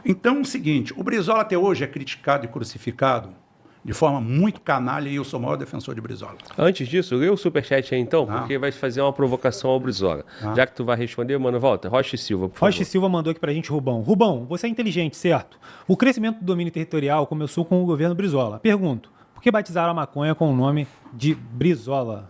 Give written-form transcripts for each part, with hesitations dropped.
Então, é o seguinte, o Brizola até hoje é criticado e crucificado de forma muito canalha e eu sou o maior defensor de Brizola. Antes disso, lê o superchat aí então, Ah. porque vai fazer uma provocação ao Brizola. Ah. Já que tu vai responder, mano, volta. Rocha e Silva, por favor. Rocha Silva mandou aqui pra gente, Rubão. Rubão, você é inteligente, certo? O crescimento do domínio territorial começou com o governo Brizola. Pergunto, por que batizaram a maconha com o nome de Brizola?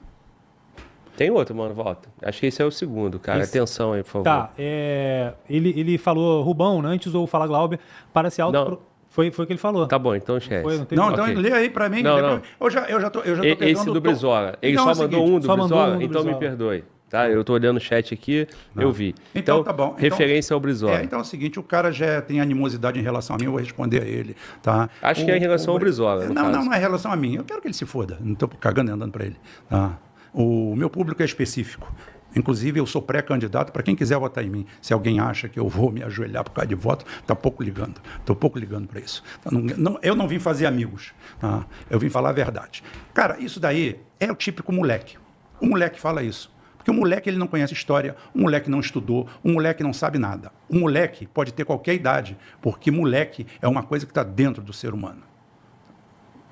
Tem outro, mano, volta. Acho que esse é o segundo, cara. Atenção aí, por favor. Tá, ele falou Rubão, né, antes ou Fala Glauber, para se auto... Não. Foi o que ele falou. Tá bom, então esquece. Não tem Não, problema. então lê aí pra mim. Não, lê não. pra mim. Eu já tô pegando Esse do o tom. Brizola. Ele Então, só é o mandou seguinte, um do só mandou Brizola, um do então me Brizola. perdoe. Tá? Eu tô olhando o chat aqui, eu vi. Então, tá bom. Então, referência ao Brizola. Então é o seguinte, o cara já tem animosidade em relação a mim, eu vou responder a ele, tá? Acho que é em relação ao Brizola, no caso. Não é em relação a mim. Eu quero que ele se foda. Não estou cagando e andando para ele. Tá? O meu público é específico. Inclusive, eu sou pré-candidato para quem quiser votar em mim. Se alguém acha que eu vou me ajoelhar por causa de voto, está pouco ligando. Estou pouco ligando para isso. Eu não vim fazer amigos. Tá? Eu vim falar a verdade. Cara, isso daí é o típico moleque. O moleque fala isso. Porque o moleque ele não conhece história, o moleque não estudou, o moleque não sabe nada. O moleque pode ter qualquer idade, porque moleque é uma coisa que está dentro do ser humano.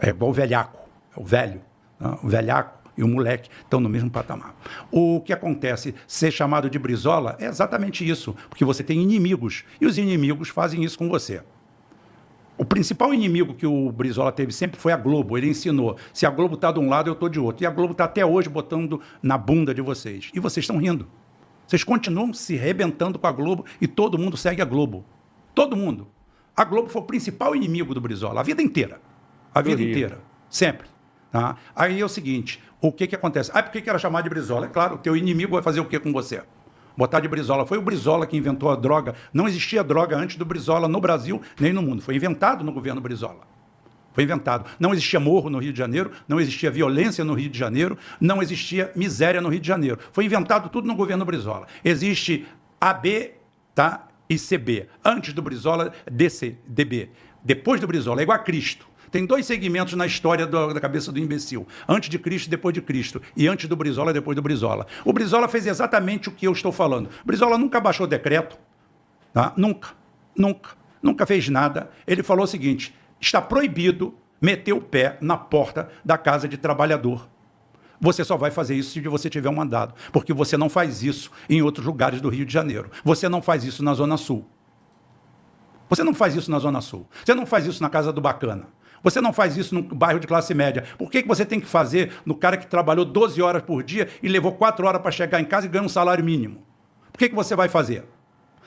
É igual o velhaco, é o velho. Tá? O velhaco e o moleque estão no mesmo patamar. O que acontece, ser chamado de Brizola, é exatamente isso, porque você tem inimigos, e os inimigos fazem isso com você. O principal inimigo que o Brizola teve sempre foi a Globo. Ele ensinou, se a Globo está de um lado, eu estou de outro. E a Globo está até hoje botando na bunda de vocês. E vocês estão rindo. Vocês continuam se rebentando com a Globo e todo mundo segue a Globo. Todo mundo. A Globo foi o principal inimigo do Brizola, a vida inteira. A vida inteira. Sempre. Tá? Aí é o seguinte, o que acontece? Por que era chamado de Brizola? É claro, o teu inimigo vai fazer o que com você? Botar de Brizola. Foi o Brizola que inventou a droga. Não existia droga antes do Brizola no Brasil, nem no mundo. Foi inventado no governo Brizola. Foi inventado. Não existia morro no Rio de Janeiro, não existia violência no Rio de Janeiro, não existia miséria no Rio de Janeiro. Foi inventado tudo no governo Brizola. Existe AB, tá? E CB. Antes do Brizola, DC, DB. Depois do Brizola, é igual a Cristo. Tem dois segmentos na história da cabeça do imbecil. Antes de Cristo e depois de Cristo. E antes do Brizola e depois do Brizola. O Brizola fez exatamente o que eu estou falando. O Brizola nunca baixou decreto. Tá? Nunca fez nada. Ele falou o seguinte, está proibido meter o pé na porta da casa de trabalhador. Você só vai fazer isso se você tiver um mandado. Porque você não faz isso em outros lugares do Rio de Janeiro. Você não faz isso na Zona Sul. Você não faz isso na Zona Sul. Você não faz isso na Casa do Bacana. Você não faz isso no bairro de classe média. Por que você tem que fazer no cara que trabalhou 12 horas por dia e levou 4 horas para chegar em casa e ganha um salário mínimo? Por que você vai fazer?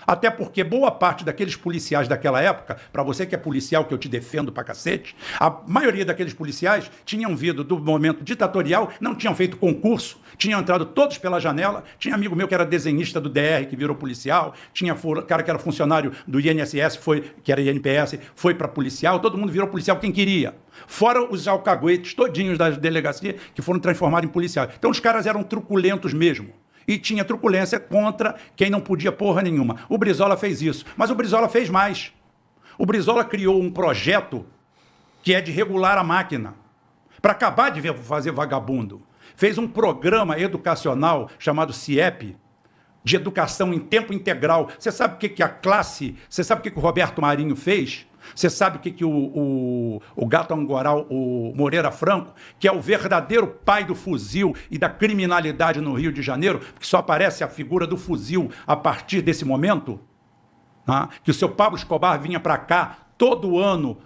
Até porque boa parte daqueles policiais daquela época, para você que é policial, que eu te defendo pra cacete, a maioria daqueles policiais tinham vindo do momento ditatorial, não tinham feito concurso, tinham entrado todos pela janela, tinha amigo meu que era desenhista do DR, que virou policial, tinha cara que era funcionário do INSS, que era INPS, foi para policial, todo mundo virou policial quem queria. Fora os alcaguetes todinhos da delegacia que foram transformados em policiais. Então os caras eram truculentos mesmo. E tinha truculência contra quem não podia porra nenhuma. O Brizola fez isso. Mas o Brizola fez mais. O Brizola criou um projeto que é de regular a máquina. Para acabar de fazer vagabundo. Fez um programa educacional chamado CIEP, de educação em tempo integral. Você sabe o que a classe... Você sabe o que o Roberto Marinho fez? Você sabe o que o Gato Angoral, o Moreira Franco, que é o verdadeiro pai do fuzil e da criminalidade no Rio de Janeiro, que só aparece a figura do fuzil a partir desse momento, tá? Que o seu Pablo Escobar vinha para cá todo ano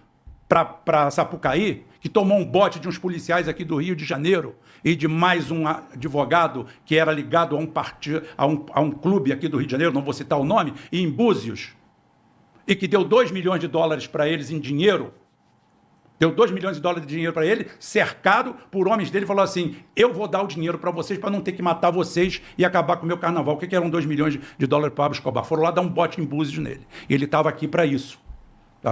para Sapucaí, que tomou um bote de uns policiais aqui do Rio de Janeiro e de mais um advogado que era ligado a um partido, a um clube aqui do Rio de Janeiro, não vou citar o nome, e em Búzios, e que deu 2 milhões de dólares para eles em dinheiro, deu 2 milhões de dólares de dinheiro para ele, cercado por homens dele, falou assim, eu vou dar o dinheiro para vocês para não ter que matar vocês e acabar com o meu carnaval. O que eram 2 milhões de dólares para Pablo Escobar? Foram lá dar um bote em Búzios nele. Ele estava aqui para isso.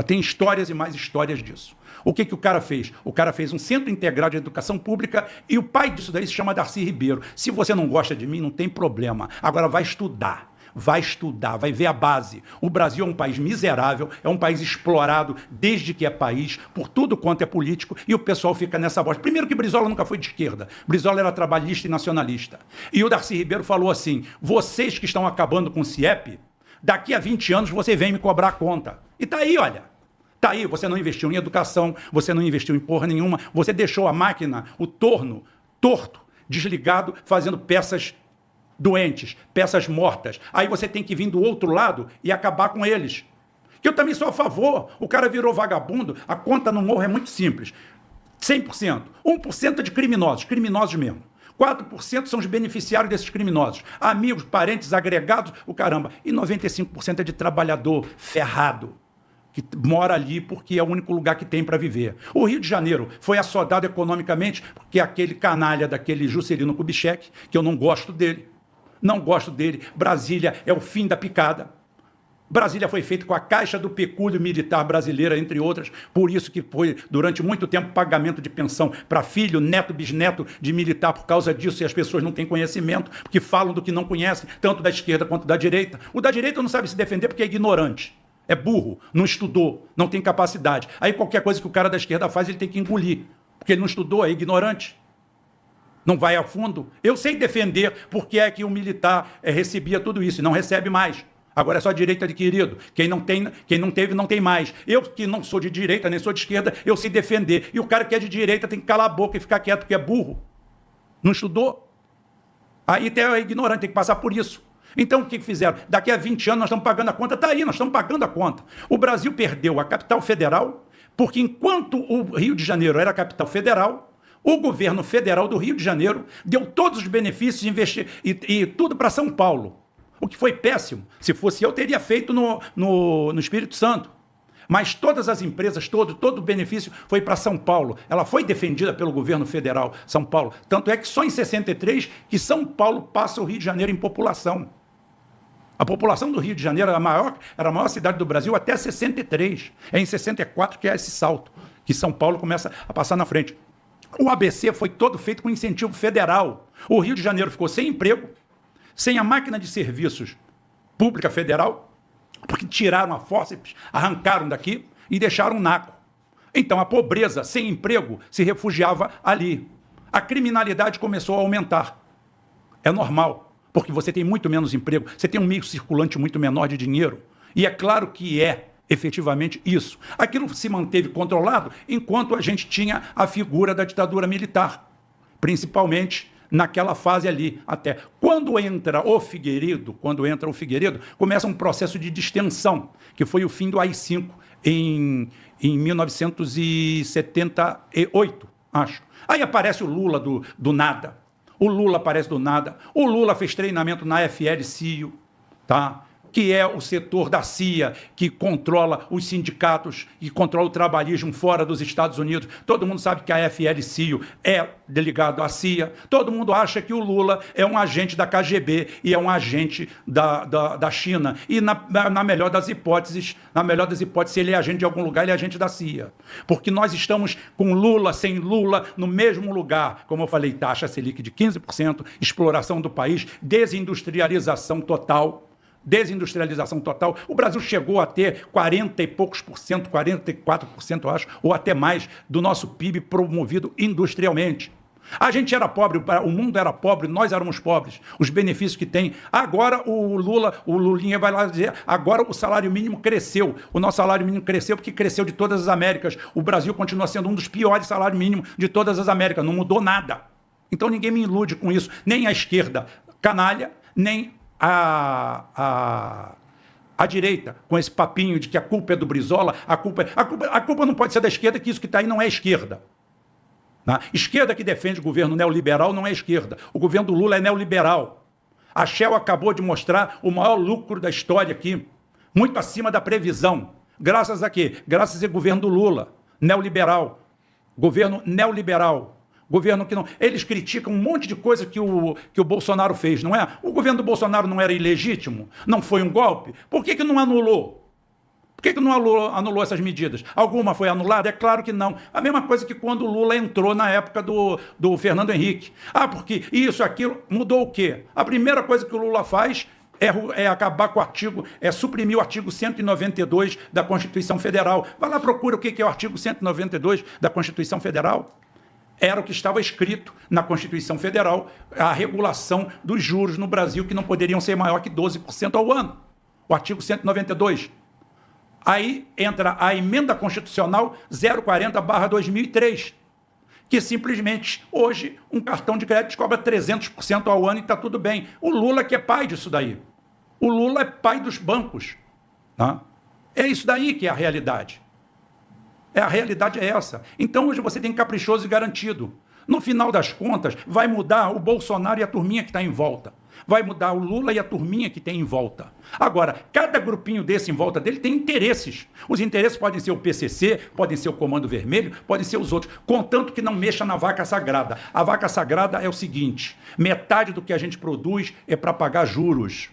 Tem histórias e mais histórias disso. O que o cara fez? O cara fez um centro integral de educação pública e o pai disso daí se chama Darcy Ribeiro. Se você não gosta de mim, não tem problema. Agora vai estudar. Vai estudar, vai ver a base. O Brasil é um país miserável, é um país explorado desde que é país, por tudo quanto é político, e o pessoal fica nessa voz. Primeiro que Brizola nunca foi de esquerda. Brizola era trabalhista e nacionalista. E o Darcy Ribeiro falou assim, vocês que estão acabando com o CIEP, daqui a 20 anos você vem me cobrar a conta. E tá aí, olha. Tá aí, você não investiu em educação, você não investiu em porra nenhuma, você deixou a máquina, o torno, torto, desligado, fazendo peças doentes, peças mortas. Aí você tem que vir do outro lado e acabar com eles. Que eu também sou a favor. O cara virou vagabundo, a conta no morro é muito simples. 100%. 1% é de criminosos, criminosos mesmo. 4% são os beneficiários desses criminosos. Amigos, parentes, agregados, o caramba. E 95% é de trabalhador ferrado, que mora ali porque é o único lugar que tem para viver. O Rio de Janeiro foi assodado economicamente porque aquele canalha daquele Juscelino Kubitschek, que eu não gosto dele. Não gosto dele. Brasília é o fim da picada. Brasília foi feito com a Caixa do Pecúlio Militar Brasileira, entre outras, por isso que foi, durante muito tempo, pagamento de pensão para filho, neto, bisneto de militar, por causa disso, e as pessoas não têm conhecimento, porque falam do que não conhecem, tanto da esquerda quanto da direita. O da direita não sabe se defender porque é ignorante, é burro, não estudou, não tem capacidade. Aí qualquer coisa que o cara da esquerda faz, ele tem que engolir, porque ele não estudou, é ignorante. Não vai a fundo. Eu sei defender porque é que o militar recebia tudo isso e não recebe mais. Agora é só direito adquirido. Quem não teve, não tem mais. Eu, que não sou de direita, nem sou de esquerda, eu sei defender. E o cara que é de direita tem que calar a boca e ficar quieto, porque é burro. Não estudou. Aí é ignorante, tem que passar por isso. Então, o que fizeram? Daqui a 20 anos nós estamos pagando a conta. Está aí, nós estamos pagando a conta. O Brasil perdeu a capital federal, porque enquanto o Rio de Janeiro era a capital federal, o governo federal do Rio de Janeiro deu todos os benefícios e tudo para São Paulo. O que foi péssimo. Se fosse eu, teria feito no Espírito Santo. Mas todas as empresas, todo o benefício foi para São Paulo. Ela foi defendida pelo governo federal, São Paulo. Tanto é que só em 63 que São Paulo passa o Rio de Janeiro em população. A população do Rio de Janeiro era a maior cidade do Brasil até 63. É em 64 que é esse salto, que São Paulo começa a passar na frente. O ABC foi todo feito com incentivo federal. O Rio de Janeiro ficou sem emprego, sem a máquina de serviços pública federal, porque tiraram a fórceps, arrancaram daqui e deixaram um naco. Então a pobreza, sem emprego, se refugiava ali. A criminalidade começou a aumentar. É normal, porque você tem muito menos emprego, você tem um meio circulante muito menor de dinheiro. E é claro que é efetivamente isso. Aquilo se manteve controlado enquanto a gente tinha a figura da ditadura militar, principalmente naquela fase ali, até. Quando entra o Figueiredo, começa um processo de distensão, que foi o fim do AI-5 em 1978, acho. Aí aparece o Lula do nada. O Lula aparece do nada. O Lula fez treinamento na FL-CIO, tá? Que é o setor da CIA, que controla os sindicatos e controla o trabalhismo fora dos Estados Unidos. Todo mundo sabe que a FL-CIO é ligado à CIA. Todo mundo acha que o Lula é um agente da KGB e é um agente da China. E na melhor das hipóteses, se ele é agente de algum lugar, ele é agente da CIA. Porque nós estamos com Lula, sem Lula, no mesmo lugar. Como eu falei, taxa Selic de 15%, exploração do país, desindustrialização total. O Brasil chegou a ter 40 e poucos por cento, 44%, eu acho, ou até mais, do nosso PIB promovido industrialmente. A gente era pobre, o mundo era pobre, nós éramos pobres. Os benefícios que tem. Agora o Lulinha vai lá dizer, agora o salário mínimo cresceu. O nosso salário mínimo cresceu porque cresceu de todas as Américas. O Brasil continua sendo um dos piores salários mínimos de todas as Américas. Não mudou nada. Então ninguém me ilude com isso. Nem a esquerda canalha, nem a direita, com esse papinho de que a culpa é do Brizola, a culpa não pode ser da esquerda, que isso que está aí não é esquerda. A esquerda que defende o governo neoliberal não é esquerda. O governo do Lula é neoliberal. A Shell acabou de mostrar o maior lucro da história aqui, muito acima da previsão. Graças a quê? Graças ao governo do Lula, neoliberal. Governo neoliberal. Governo que não... Eles criticam um monte de coisa que o Bolsonaro fez, não é? O governo do Bolsonaro não era ilegítimo? Não foi um golpe? Por que não anulou? Por que não anulou essas medidas? Alguma foi anulada? É claro que não. A mesma coisa que quando o Lula entrou na época do Fernando Henrique. Porque isso, aquilo, mudou o quê? A primeira coisa que o Lula faz é acabar com suprimir o artigo 192 da Constituição Federal. Vai lá, procura o que é o artigo 192 da Constituição Federal. Era o que estava escrito na Constituição Federal, a regulação dos juros no Brasil, que não poderiam ser maior que 12% ao ano. O artigo 192. Aí entra a emenda constitucional 040/2003, que simplesmente, hoje, um cartão de crédito cobra 300% ao ano e está tudo bem. O Lula que é pai disso daí. O Lula é pai dos bancos. Tá? É isso daí que é a realidade. A realidade é essa. Então, hoje você tem caprichoso e garantido. No final das contas, vai mudar o Bolsonaro e a turminha que está em volta. Vai mudar o Lula e a turminha que tem em volta. Agora, cada grupinho desse em volta dele tem interesses. Os interesses podem ser o PCC, podem ser o Comando Vermelho, podem ser os outros, contanto que não mexa na vaca sagrada. A vaca sagrada é o seguinte: metade do que a gente produz é para pagar juros.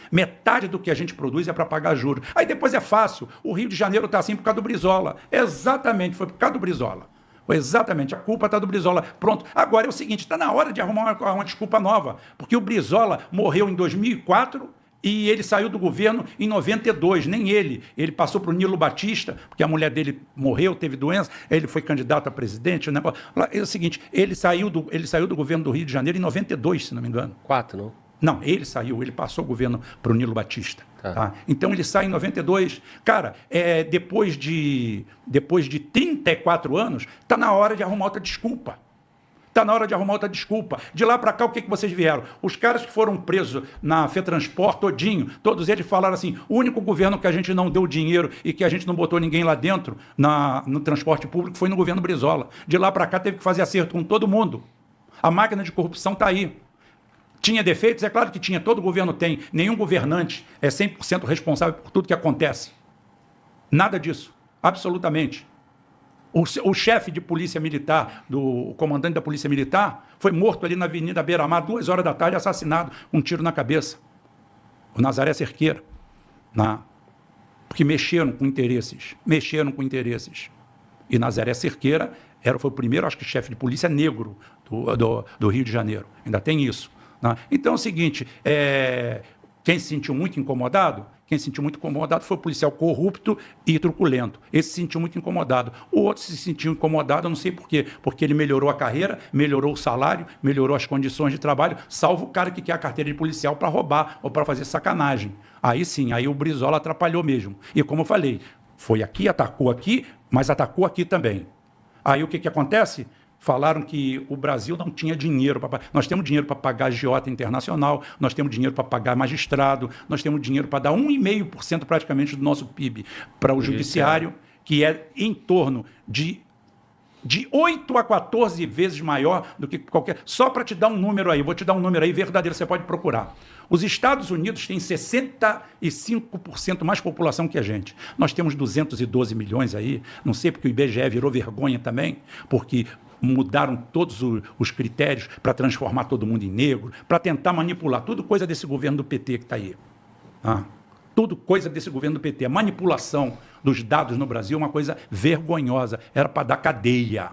Metade do que a gente produz é para pagar juros. Aí depois é fácil. O Rio de Janeiro está assim por causa do Brizola. Exatamente, foi por causa do Brizola. Exatamente, a culpa está do Brizola. Pronto, agora é o seguinte, está na hora de arrumar uma desculpa nova, porque o Brizola morreu em 2004 e ele saiu do governo em 92, nem ele. Ele passou para o Nilo Batista, porque a mulher dele morreu, teve doença, ele foi candidato a presidente. O negócio. É o seguinte, ele saiu do governo do Rio de Janeiro em 92, se não me engano. 4, não? Não, ele saiu, ele passou o governo para o Nilo Batista. Tá? Então ele sai em 92. Cara, depois de 34 anos, está na hora de arrumar outra desculpa. Está na hora de arrumar outra desculpa. De lá para cá, o que vocês vieram? Os caras que foram presos na FETransport todinho, todos eles falaram assim, o único governo que a gente não deu dinheiro e que a gente não botou ninguém lá dentro no transporte público foi no governo Brizola. De lá para cá teve que fazer acerto com todo mundo. A máquina de corrupção está aí. Tinha defeitos? É claro que tinha, todo governo tem. Nenhum governante é 100% responsável por tudo que acontece. Nada disso, absolutamente. O chefe de polícia militar, o comandante da polícia militar, foi morto ali na Avenida Beira-Mar, 2 horas da tarde, assassinado, com um tiro na cabeça. O Nazaré Cerqueira. Porque mexeram com interesses. E Nazaré Cerqueira foi o primeiro, acho que, chefe de polícia negro do Rio de Janeiro. Ainda tem isso. Então é o seguinte, quem se sentiu muito incomodado? Quem se sentiu muito incomodado foi o policial corrupto e truculento. Esse se sentiu muito incomodado. O outro se sentiu incomodado, eu não sei por quê. Porque ele melhorou a carreira, melhorou o salário, melhorou as condições de trabalho, salvo o cara que quer a carteira de policial para roubar ou para fazer sacanagem. Aí sim, aí o Brizola atrapalhou mesmo. E como eu falei, foi aqui, atacou aqui, mas atacou aqui também. Aí o que acontece? Falaram que o Brasil não tinha dinheiro para pagar. Nós temos dinheiro para pagar agiota internacional, nós temos dinheiro para pagar magistrado, nós temos dinheiro para dar 1,5% praticamente do nosso PIB para o judiciário, que é em torno de 8 a 14 vezes maior do que qualquer... Só para te dar um número aí, vou te dar um número aí verdadeiro, você pode procurar. Os Estados Unidos têm 65% mais população que a gente. Nós temos 212 milhões aí, não sei porque o IBGE virou vergonha também, porque mudaram todos os critérios para transformar todo mundo em negro, para tentar manipular, tudo coisa desse governo do PT que está aí. Tudo coisa desse governo do PT. A manipulação dos dados no Brasil é uma coisa vergonhosa, era para dar cadeia.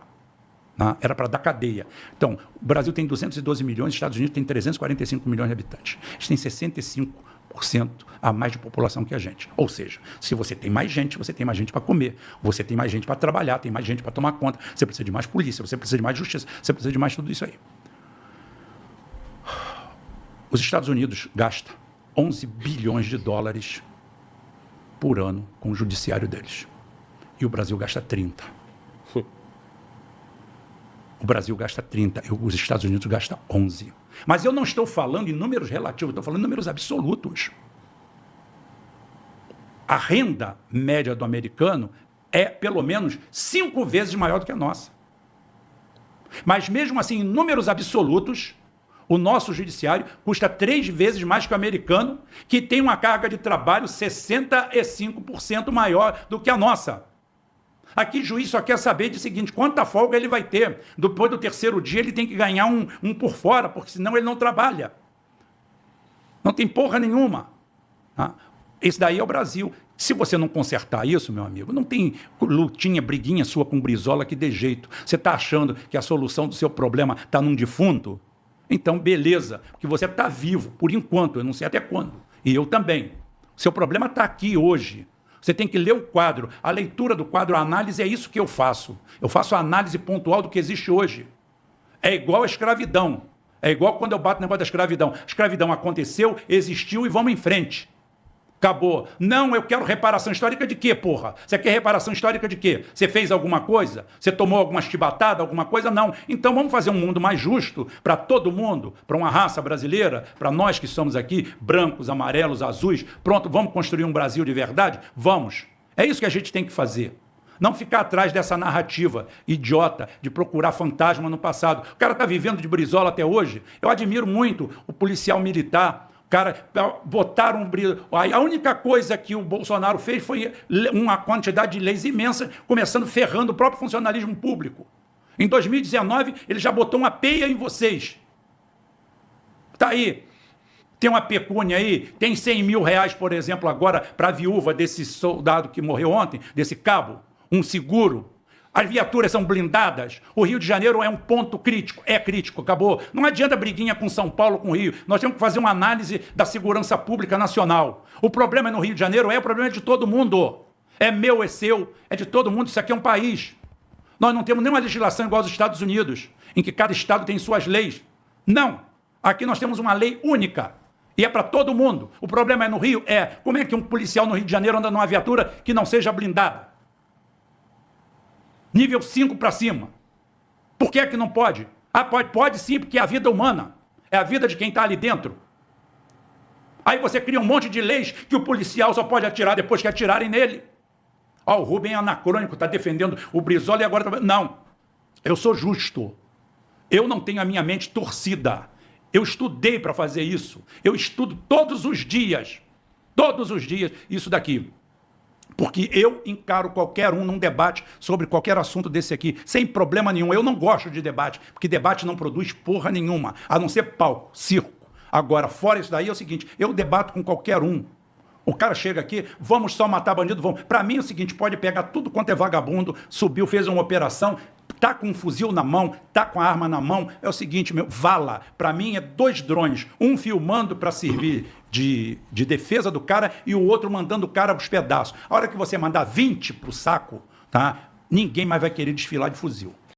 Era para dar cadeia. Então, o Brasil tem 212 milhões, os Estados Unidos tem 345 milhões de habitantes. Eles têm 65% a mais de população que a gente. Ou seja, se você tem mais gente, você tem mais gente para comer, você tem mais gente para trabalhar, tem mais gente para tomar conta, você precisa de mais polícia, você precisa de mais justiça, você precisa de mais tudo isso aí. Os Estados Unidos gastam 11 bilhões de dólares por ano com o judiciário deles. E o Brasil gasta 30. O Brasil gasta 30, os Estados Unidos gastam 11. Mas eu não estou falando em números relativos, estou falando em números absolutos. A renda média do americano é, pelo menos, 5 vezes maior do que a nossa. Mas, mesmo assim, em números absolutos, o nosso judiciário custa 3 vezes mais que o americano, que tem uma carga de trabalho 65% maior do que a nossa. Aqui, juiz só quer saber de seguinte, quanta folga ele vai ter. Depois do 3º dia, ele tem que ganhar um por fora, porque senão ele não trabalha. Não tem porra nenhuma. Esse daí é o Brasil. Se você não consertar isso, meu amigo, não tem lutinha, briguinha sua com Brizola que dê jeito. Você está achando que a solução do seu problema está num defunto? Então, beleza, porque você está vivo, por enquanto, eu não sei até quando. E eu também. Seu problema está aqui hoje. Você tem que ler o quadro. A leitura do quadro, a análise, é isso que eu faço. Eu faço a análise pontual do que existe hoje. É igual a escravidão. É igual quando eu bato no negócio da escravidão. A escravidão aconteceu, existiu e vamos em frente. Acabou. Não, eu quero reparação histórica de quê, porra? Você quer reparação histórica de quê? Você fez alguma coisa? Você tomou alguma chibatada, alguma coisa? Não. Então vamos fazer um mundo mais justo para todo mundo, para uma raça brasileira, para nós que somos aqui, brancos, amarelos, azuis. Pronto, vamos construir um Brasil de verdade? Vamos. É isso que a gente tem que fazer. Não ficar atrás dessa narrativa idiota de procurar fantasma no passado. O cara está vivendo de Brizola até hoje. Eu admiro muito o policial militar. Cara, botaram a única coisa que o Bolsonaro fez foi uma quantidade de leis imensa, começando ferrando o próprio funcionalismo público. Em 2019, ele já botou uma peia em vocês. Tá aí. Tem uma pecúnia aí, tem 100 mil reais, por exemplo, agora para a viúva desse soldado que morreu ontem, desse cabo, um seguro. As viaturas são blindadas. O Rio de Janeiro é um ponto crítico. É crítico, acabou. Não adianta briguinha com São Paulo, com o Rio. Nós temos que fazer uma análise da segurança pública nacional. O problema no Rio de Janeiro o problema de todo mundo. É meu, é seu, é de todo mundo. Isso aqui é um país. Nós não temos nenhuma legislação igual aos Estados Unidos, em que cada estado tem suas leis. Não. Aqui nós temos uma lei única. E é para todo mundo. O problema é no Rio? Como é que um policial no Rio de Janeiro anda numa viatura que não seja blindada? Nível 5 para cima. Por que é que não pode? Pode sim, porque é a vida humana. É a vida de quem está ali dentro. Aí você cria um monte de leis que o policial só pode atirar depois que atirarem nele. O Rubem é anacrônico, está defendendo o Brizola e agora... Não, eu sou justo. Eu não tenho a minha mente torcida. Eu estudei para fazer isso. Eu estudo todos os dias, isso daqui. Porque eu encaro qualquer um num debate sobre qualquer assunto desse aqui, sem problema nenhum. Eu não gosto de debate, porque debate não produz porra nenhuma, a não ser palco, circo. Agora, fora isso daí é o seguinte, eu debato com qualquer um. O cara chega aqui, vamos só matar bandido, vamos. Para mim é o seguinte, pode pegar tudo quanto é vagabundo, subiu, fez uma operação, tá com um fuzil na mão, tá com a arma na mão, é o seguinte, vala. Para mim é 2 drones, um filmando para servir de defesa do cara e o outro mandando o cara aos pedaços. A hora que você mandar 20 pro saco, tá? Ninguém mais vai querer desfilar de fuzil.